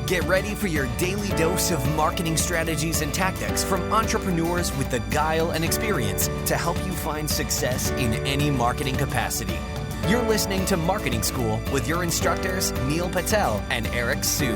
Get ready for your daily dose of marketing strategies and tactics from entrepreneurs with the guile and experience to help you find success in any marketing capacity. You're listening to Marketing School with your instructors, Neil Patel and Eric Su.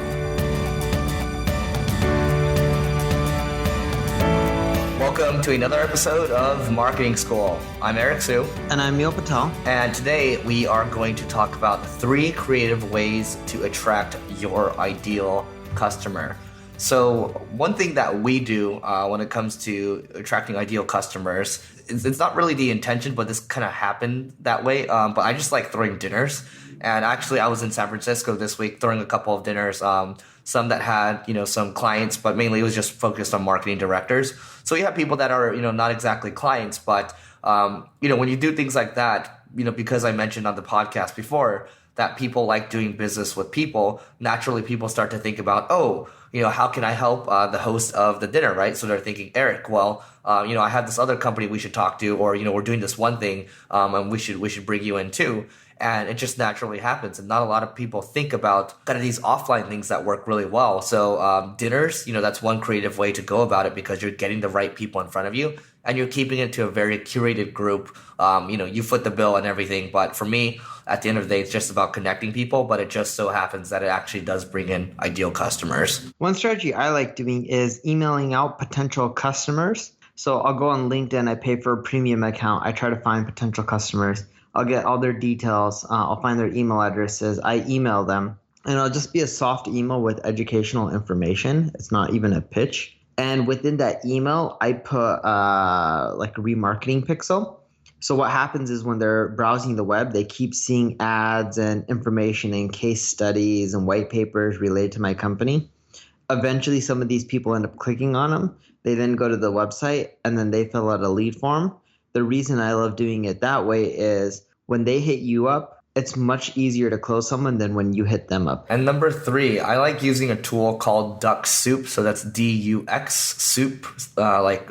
Welcome to another episode of Marketing School. I'm Eric Su. And I'm Neil Patel. And today we are going to talk about 3 creative ways to attract your ideal customer. So one thing that we do when it comes to attracting ideal customers, it's not really the intention, but this kind of happened that way. But I just like throwing dinners. And actually, I was in San Francisco this week throwing a couple of dinners, some that had, some clients, but mainly it was just focused on marketing directors. So you have people that are, not exactly clients, but, when you do things like that, because I mentioned on the podcast before that people like doing business with people, naturally people start to think about, how can I help the host of the dinner, right? So they're thinking, Eric, well, I have this other company we should talk to, or, we're doing this one thing, and we should bring you in too. And it just naturally happens. And not a lot of people think about kind of these offline things that work really well. So dinners, that's one creative way to go about it because you're getting the right people in front of you and you're keeping it to a very curated group. You foot the bill and everything. But for me, at the end of the day, it's just about connecting people. But it just so happens that it actually does bring in ideal customers. One strategy I like doing is emailing out potential customers. So I'll go on LinkedIn. I pay for a premium account. I try to find potential customers. I'll get all their details. I'll find their email addresses. I email them. And it'll just be a soft email with educational information. It's not even a pitch. And within that email, I put like a remarketing pixel. So what happens is when they're browsing the web, they keep seeing ads and information and case studies and white papers related to my company. Eventually, some of these people end up clicking on them. They then go to the website and then they fill out a lead form. The reason I love doing it that way is when they hit you up, it's much easier to close someone than when you hit them up. And number 3, I like using a tool called Duck Soup. So that's DUX soup, like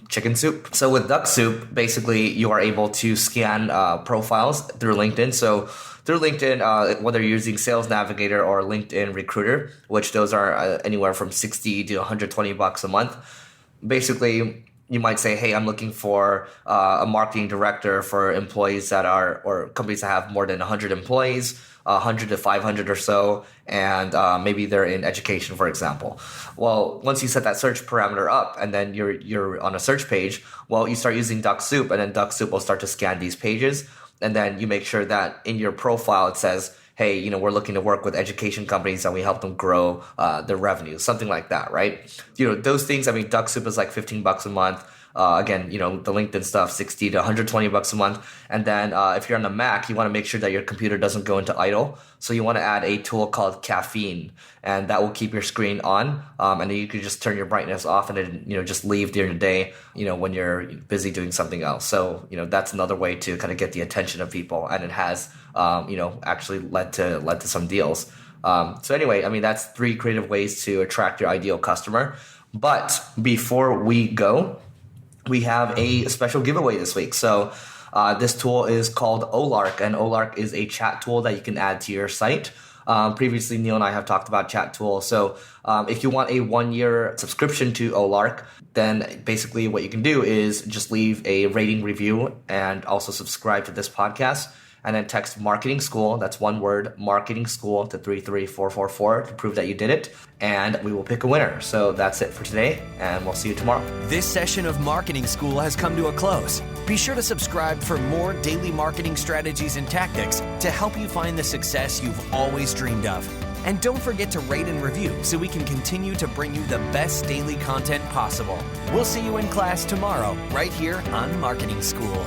chicken soup. So with Duck Soup, basically you are able to scan profiles through LinkedIn. So through LinkedIn, whether you're using Sales Navigator or LinkedIn Recruiter, which those are anywhere from $60 to $120 a month, basically you might say, hey, I'm looking for a marketing director for employees that are, or companies that have more than 100 employees, 100 to 500 or so, and maybe they're in education, for example. Well, once you set that search parameter up and then you're on a search page, well, you start using Duck Soup, and then Duck Soup will start to scan these pages. And then you make sure that in your profile it says, hey, we're looking to work with education companies and we help them grow their revenue, something like that, right? Those things, Duck Soup is like $15 a month. Again, the LinkedIn stuff, $60 to $120 a month. And then if you're on a Mac, you want to make sure that your computer doesn't go into idle. So you want to add a tool called Caffeine, and that will keep your screen on. And then you can just turn your brightness off and then, just leave during the day, when you're busy doing something else. So, that's another way to kind of get the attention of people. And it has, actually led to some deals. So anyway, that's 3 creative ways to attract your ideal customer. But before we go, we have a special giveaway this week. So this tool is called Olark, and Olark is a chat tool that you can add to your site. Previously, Neil and I have talked about chat tools. So if you want a 1-year subscription to Olark, then basically what you can do is just leave a rating review and also subscribe to this podcast. And then text Marketing School, that's one word, Marketing School, to 33444 to prove that you did it. And we will pick a winner. So that's it for today, and we'll see you tomorrow. This session of Marketing School has come to a close. Be sure to subscribe for more daily marketing strategies and tactics to help you find the success you've always dreamed of. And don't forget to rate and review so we can continue to bring you the best daily content possible. We'll see you in class tomorrow, right here on Marketing School.